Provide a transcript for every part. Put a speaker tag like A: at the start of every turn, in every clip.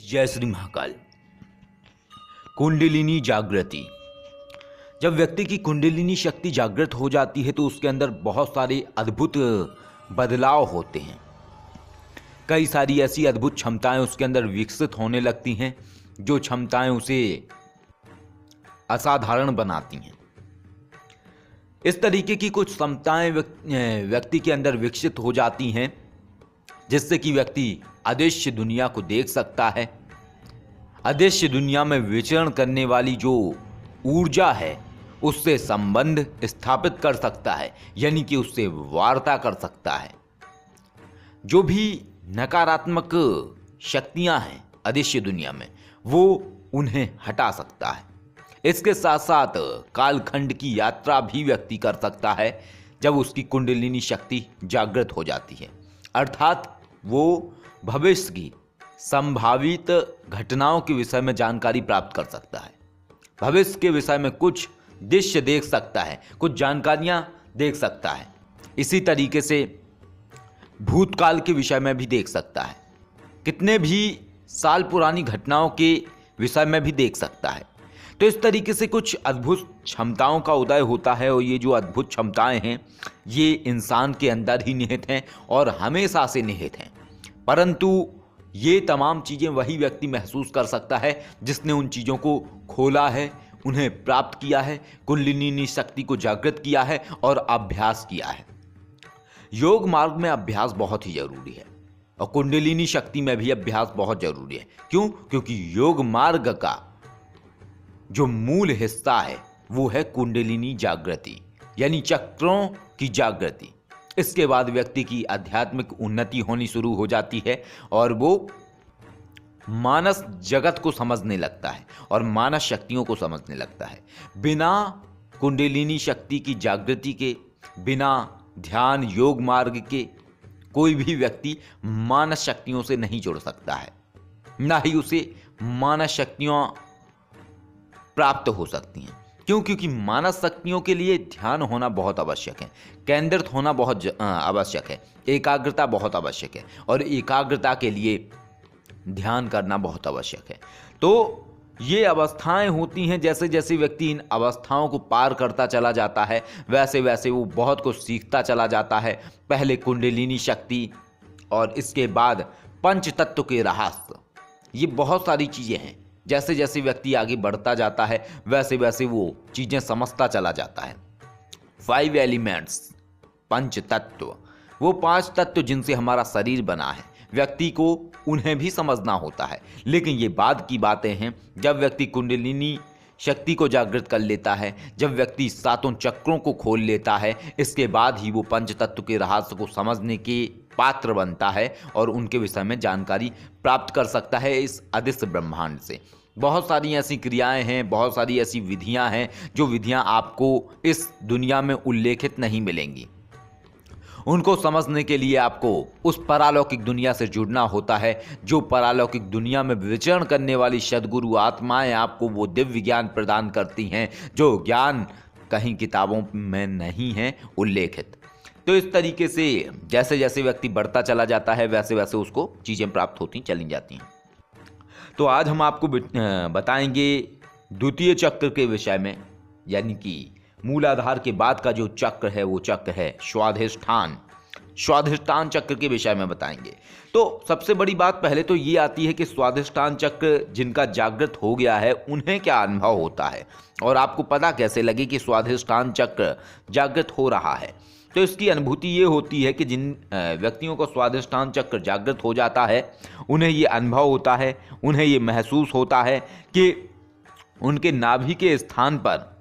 A: जय श्री महाकाल। कुंडलिनी जागृति। जब व्यक्ति की कुंडलिनी शक्ति जागृत हो जाती है तो उसके अंदर बहुत सारे अद्भुत बदलाव होते हैं। कई सारी ऐसी अद्भुत क्षमताएं उसके अंदर विकसित होने लगती हैं जो क्षमताएं उसे असाधारण बनाती हैं। इस तरीके की कुछ क्षमताएं व्यक्ति के अंदर विकसित हो जाती हैं जिससे कि व्यक्ति अदृश्य दुनिया को देख सकता है। अदृश्य दुनिया में विचरण करने वाली जो ऊर्जा है उससे संबंध स्थापित कर सकता है, यानी कि उससे वार्ता कर सकता है। जो भी नकारात्मक शक्तियां हैं अदृश्य दुनिया में वो उन्हें हटा सकता है। इसके साथ साथ कालखंड की यात्रा भी व्यक्ति कर सकता है जब उसकी कुंडलिनी शक्ति जागृत हो जाती है, अर्थात वो भविष्य की संभावित घटनाओं के विषय में जानकारी प्राप्त कर सकता है। भविष्य के विषय में कुछ दृश्य देख सकता है, कुछ जानकारियां देख सकता है। इसी तरीके से भूतकाल के विषय में भी देख सकता है, कितने भी साल पुरानी घटनाओं के विषय में भी देख सकता है। तो इस तरीके से कुछ अद्भुत क्षमताओं का उदय होता है और ये जो अद्भुत क्षमताएं हैं ये इंसान के अंदर ही निहित हैं और हमेशा से निहित हैं, परंतु ये तमाम चीज़ें वही व्यक्ति महसूस कर सकता है जिसने उन चीज़ों को खोला है, उन्हें प्राप्त किया है, कुंडलिनी शक्ति को जागृत किया है और अभ्यास किया है। योग मार्ग में अभ्यास बहुत ही जरूरी है और कुंडलिनी शक्ति में भी अभ्यास बहुत जरूरी है। क्यों? क्योंकि योग मार्ग का जो मूल हिस्सा है वो है कुंडलिनी जागृति, यानी चक्रों की जागृति। इसके बाद व्यक्ति की आध्यात्मिक उन्नति होनी शुरू हो जाती है और वो मानस जगत को समझने लगता है और मानस शक्तियों को समझने लगता है। बिना कुंडलिनी शक्ति की जागृति के, बिना ध्यान योग मार्ग के कोई भी व्यक्ति मानस शक्तियों से नहीं जुड़ सकता है, ना ही उसे मानस शक्तियां प्राप्त हो सकती हैं। क्यों? क्योंकि मानस शक्तियों के लिए ध्यान होना बहुत आवश्यक है, केंद्रित होना बहुत आवश्यक है, एकाग्रता बहुत आवश्यक है और एकाग्रता के लिए ध्यान करना बहुत आवश्यक है। तो ये अवस्थाएं होती हैं, जैसे जैसे व्यक्ति इन अवस्थाओं को पार करता चला जाता है वैसे वैसे वो बहुत कुछ सीखता चला जाता है। पहले कुंडलिनी शक्ति और इसके बाद पंच तत्व के रहस्य, ये बहुत सारी चीज़ें हैं। जैसे जैसे व्यक्ति आगे बढ़ता जाता है वैसे वैसे वो चीज़ें समझता चला जाता है। 5 एलिमेंट्स, पंच तत्व, वो 5 तत्व जिनसे हमारा शरीर बना है, व्यक्ति को उन्हें भी समझना होता है। लेकिन ये बाद की बातें हैं जब व्यक्ति कुंडलिनी शक्ति को जागृत कर लेता है, जब व्यक्ति 7 चक्रों को खोल लेता है, इसके बाद ही वो पंच तत्व के रहस्य को समझने के पात्र बनता है और उनके विषय में जानकारी प्राप्त कर सकता है इस अदृश्य ब्रह्मांड से। बहुत सारी ऐसी क्रियाएं हैं, बहुत सारी ऐसी विधियां हैं जो विधियां आपको इस दुनिया में उल्लेखित नहीं मिलेंगी। उनको समझने के लिए आपको उस परालौकिक दुनिया से जुड़ना होता है। जो परालौकिक दुनिया में विचरण करने वाली सद्गुरु आत्माएं आपको वो दिव्य ज्ञान प्रदान करती हैं जो ज्ञान कहीं किताबों में नहीं है उल्लेखित। तो इस तरीके से जैसे जैसे व्यक्ति बढ़ता चला जाता है वैसे वैसे उसको चीज़ें प्राप्त होती चली जाती हैं। तो आज हम आपको बताएंगे द्वितीय चक्र के विषय में, यानी कि मूलाधार के बाद का जो चक्र है वो चक्र है स्वाधिष्ठान। स्वाधिष्ठान चक्र के विषय में बताएंगे। तो सबसे बड़ी बात पहले तो ये आती है कि स्वाधिष्ठान चक्र जिनका जागृत हो गया है उन्हें क्या अनुभव होता है और आपको पता कैसे लगे कि स्वाधिष्ठान चक्र जागृत हो रहा है। तो इसकी अनुभूति ये होती है कि जिन व्यक्तियों को स्वाधिष्ठान चक्र जागृत हो जाता है उन्हें ये अनुभव होता है, उन्हें ये महसूस होता है कि उनके नाभि के स्थान पर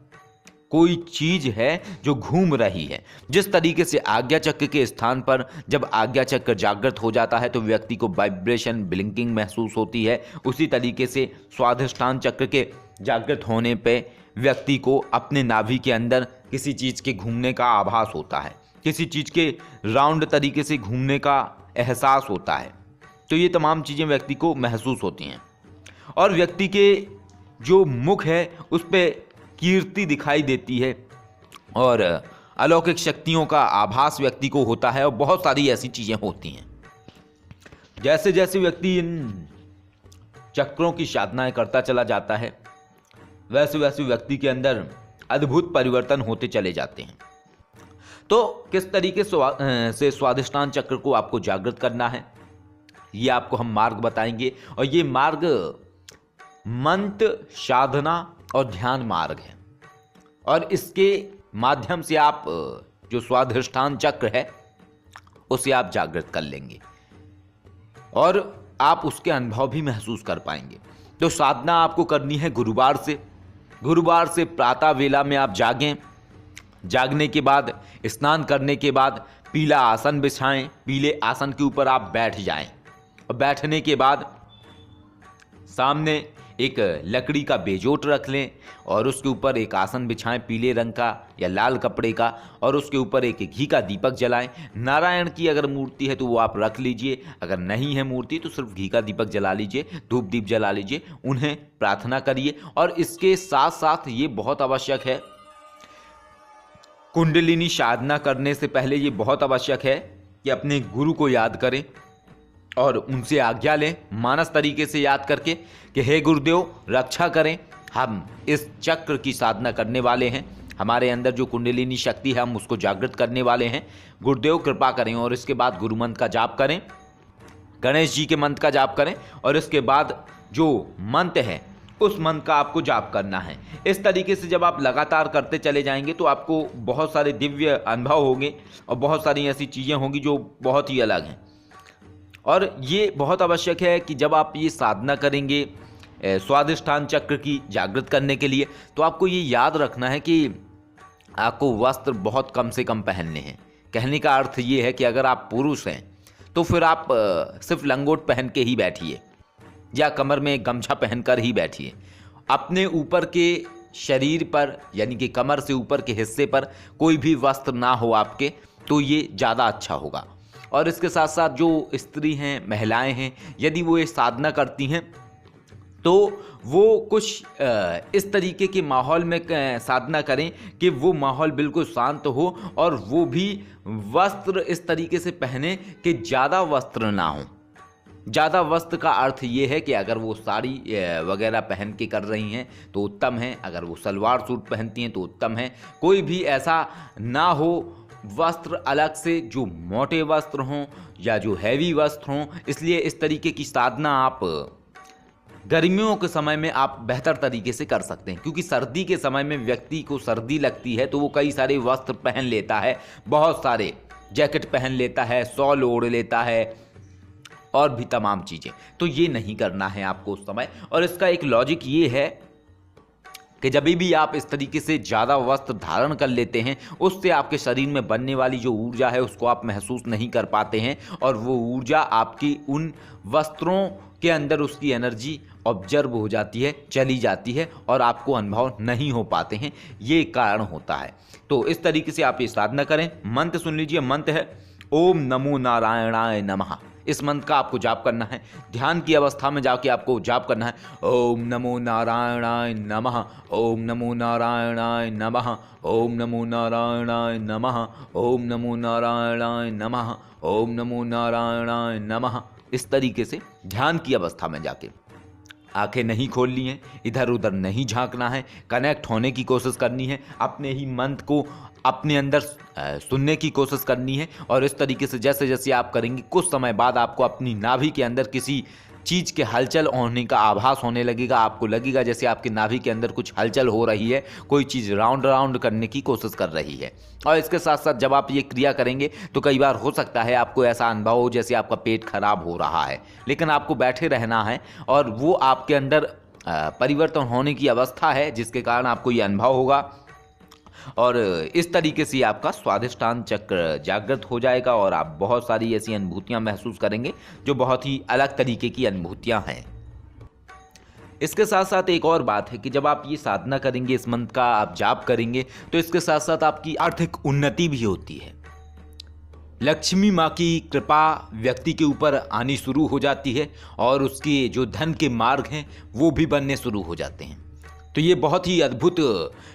A: कोई चीज़ है जो घूम रही है। जिस तरीके से आज्ञा चक्र के स्थान पर जब आज्ञा चक्र जागृत हो जाता है तो व्यक्ति को वाइब्रेशन, ब्लिंकिंग महसूस होती है, उसी तरीके से स्वाधिष्ठान चक्र के जागृत होने पे व्यक्ति को अपने नाभि के अंदर किसी चीज़ के घूमने का आभास होता है, किसी चीज़ के राउंड तरीके से घूमने का एहसास होता है। तो ये तमाम चीज़ें व्यक्ति को महसूस होती हैं और व्यक्ति के जो मुख है उस पर कीर्ति दिखाई देती है और अलौकिक शक्तियों का आभास व्यक्ति को होता है और बहुत सारी ऐसी चीज़ें होती हैं। जैसे जैसे व्यक्ति इन चक्रों की साधनाएं करता चला जाता है, वैसे वैसे व्यक्ति के अंदर अद्भुत परिवर्तन होते चले जाते हैं। तो किस तरीके से स्वाधिष्ठान चक्र को आपको जागृत करना है, ये आपको हम मार्ग बताएंगे। और ये मार्ग मंत्र साधना और ध्यान मार्ग है, और इसके माध्यम से आप जो स्वाधिष्ठान चक्र है उसे आप जागृत कर लेंगे और आप उसके अनुभव भी महसूस कर पाएंगे। तो साधना आपको करनी है गुरुवार से प्रातः वेला में आप जागें। जागने के बाद स्नान करने के बाद पीला आसन बिछाएं, पीले आसन के ऊपर आप बैठ जाएं और बैठने के बाद सामने एक लकड़ी का बेजोट रख लें और उसके ऊपर एक आसन बिछाएं पीले रंग का या लाल कपड़े का, और उसके ऊपर एक घी का दीपक जलाएं। नारायण की अगर मूर्ति है तो वो आप रख लीजिए, अगर नहीं है मूर्ति तो सिर्फ घी का दीपक जला लीजिए, धूप दीप जला लीजिए, उन्हें प्रार्थना करिए। और इसके साथ साथ ये बहुत आवश्यक है, कुंडलिनी साधना करने से पहले ये बहुत आवश्यक है कि अपने गुरु को याद करें और उनसे आज्ञा लें, मानस तरीके से याद करके कि हे गुरुदेव रक्षा करें, हम इस चक्र की साधना करने वाले हैं, हमारे अंदर जो कुंडलिनी शक्ति है हम उसको जागृत करने वाले हैं, गुरुदेव कृपा करें। और इसके बाद गुरु मंत्र का जाप करें, गणेश जी के मंत्र का जाप करें, और इसके बाद जो मंत्र है उस मंत्र का आपको जाप करना है। इस तरीके से जब आप लगातार करते चले जाएंगे तो आपको बहुत सारे दिव्य अनुभव होंगे और बहुत सारी ऐसी चीज़ें होंगी जो बहुत ही अलग हैं। और ये बहुत आवश्यक है कि जब आप ये साधना करेंगे स्वाधिष्ठान चक्र की जागृत करने के लिए, तो आपको ये याद रखना है कि आपको वस्त्र बहुत कम से कम पहनने हैं। कहने का अर्थ ये है कि अगर आप पुरुष हैं तो फिर आप सिर्फ लंगोट पहन के ही बैठिए या कमर में गमछा पहनकर ही बैठिए। अपने ऊपर के शरीर पर यानी कि कमर से ऊपर के हिस्से पर कोई भी वस्त्र ना हो आपके, तो ये ज़्यादा अच्छा होगा। और इसके साथ साथ जो स्त्री हैं, महिलाएं हैं, यदि वो ये साधना करती हैं तो वो कुछ इस तरीके के माहौल में साधना करें कि वो माहौल बिल्कुल शांत हो, और वो भी वस्त्र इस तरीके से पहने कि ज़्यादा वस्त्र ना हो। ज़्यादा वस्त्र का अर्थ ये है कि अगर वो साड़ी वगैरह पहन के कर रही हैं तो उत्तम है, अगर वो सलवार सूट पहनती हैं तो उत्तम है। कोई भी ऐसा ना हो वस्त्र अलग से जो मोटे वस्त्र हों या जो हैवी वस्त्र हों। इसलिए इस तरीके की साधना आप गर्मियों के समय में आप बेहतर तरीके से कर सकते हैं, क्योंकि सर्दी के समय में व्यक्ति को सर्दी लगती है तो वो कई सारे वस्त्र पहन लेता है, बहुत सारे जैकेट पहन लेता है, शॉल ओढ़ लेता है और भी तमाम चीज़ें। तो ये नहीं करना है आपको उस समय। और इसका एक लॉजिक ये है कि जब भी आप इस तरीके से ज़्यादा वस्त्र धारण कर लेते हैं, उससे आपके शरीर में बनने वाली जो ऊर्जा है उसको आप महसूस नहीं कर पाते हैं, और वो ऊर्जा आपकी उन वस्त्रों के अंदर उसकी एनर्जी ऑब्जर्व हो जाती है, चली जाती है, और आपको अनुभव नहीं हो पाते हैं। ये कारण होता है। तो इस तरीके से आप ये साधना करें। मंत्र सुन लीजिए, मंत्र है ओम नमो नारायणाय नमः। इस मंत्र का आपको जाप करना है। ध्यान की अवस्था में जाके आपको जाप करना है ओम नमो नारायणाय नमः, ओम नमो नारायणाय नमः, ओम नमो नारायणाय नमः, ओम नमो नारायणाय नमः, ओम नमो नारायणाय नमः। इस तरीके से ध्यान की अवस्था में जाके आंखें नहीं खोलनी है, इधर उधर नहीं झांकना है, कनेक्ट होने की कोशिश करनी है, अपने ही मंत्र को अपने अंदर सुनने की कोशिश करनी है। और इस तरीके से जैसे जैसे आप करेंगे, कुछ समय बाद आपको अपनी नाभि के अंदर किसी चीज़ के हलचल होने का आभास होने लगेगा। आपको लगेगा जैसे आपकी नाभि के अंदर कुछ हलचल हो रही है, कोई चीज़ राउंड राउंड करने की कोशिश कर रही है। और इसके साथ साथ जब आप ये क्रिया करेंगे तो कई बार हो सकता है आपको ऐसा अनुभव हो जैसे आपका पेट खराब हो रहा है, लेकिन आपको बैठे रहना है, और वो आपके अंदर परिवर्तन होने की अवस्था है जिसके कारण आपको ये अनुभव होगा। और इस तरीके से आपका स्वाधिष्ठान चक्र जागृत हो जाएगा और आप बहुत सारी ऐसी अनुभूतियां महसूस करेंगे जो बहुत ही अलग तरीके की अनुभूतियां हैं। इसके साथ साथ एक और बात है कि जब आप ये साधना करेंगे, इस मंत्र का आप जाप करेंगे, तो इसके साथ साथ आपकी आर्थिक उन्नति भी होती है। लक्ष्मी माँ की कृपा व्यक्ति के ऊपर आनी शुरू हो जाती है और उसके जो धन के मार्ग हैं वो भी बनने शुरू हो जाते हैं। तो ये बहुत ही अद्भुत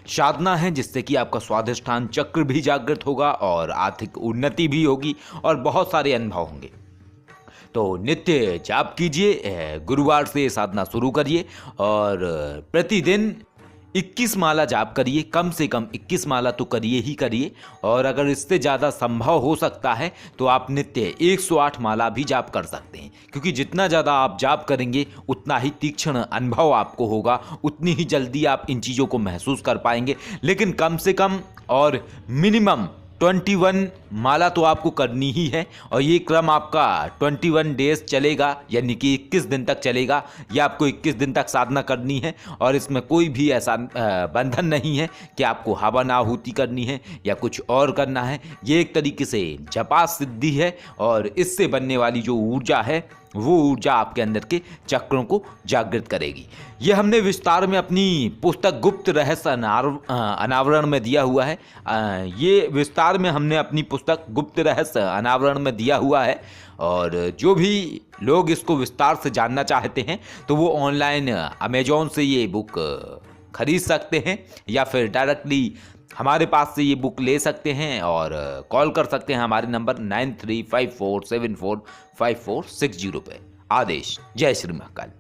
A: साधना है जिससे कि आपका स्वाधिष्ठान चक्र भी जागृत होगा और आर्थिक उन्नति भी होगी और बहुत सारे अनुभव होंगे। तो नित्य जाप कीजिए, गुरुवार से साधना शुरू करिए और प्रतिदिन 21 माला जाप करिए, कम से कम 21 माला तो करिए ही करिए। और अगर इससे ज़्यादा संभव हो सकता है तो आप नित्य 108 माला भी जाप कर सकते हैं, क्योंकि जितना ज़्यादा आप जाप करेंगे उतना ही तीक्ष्ण अनुभव आपको होगा, उतनी ही जल्दी आप इन चीज़ों को महसूस कर पाएंगे। लेकिन कम से कम और मिनिमम 21 माला तो आपको करनी ही है, और ये क्रम आपका 21 डेज चलेगा, यानी कि 21 दिन तक चलेगा। ये आपको 21 दिन तक साधना करनी है, और इसमें कोई भी ऐसा बंधन नहीं है कि आपको हवन आहुति करनी है या कुछ और करना है। ये एक तरीके से जपा सिद्धि है, और इससे बनने वाली जो ऊर्जा है वो ऊर्जा आपके अंदर के चक्रों को जागृत करेगी। ये हमने विस्तार में अपनी पुस्तक गुप्त रहस्य अनावरण में दिया हुआ है। ये विस्तार में हमने अपनी पुस्तक गुप्त रहस्य अनावरण में दिया हुआ है, और जो भी लोग इसको विस्तार से जानना चाहते हैं तो वो ऑनलाइन अमेजोन से ये बुक खरीद सकते हैं, या फिर डायरेक्टली हमारे पास से ये बुक ले सकते हैं और कॉल कर सकते हैं हमारे नंबर 9354745460 पे। आदेश। जय श्री महाकाल।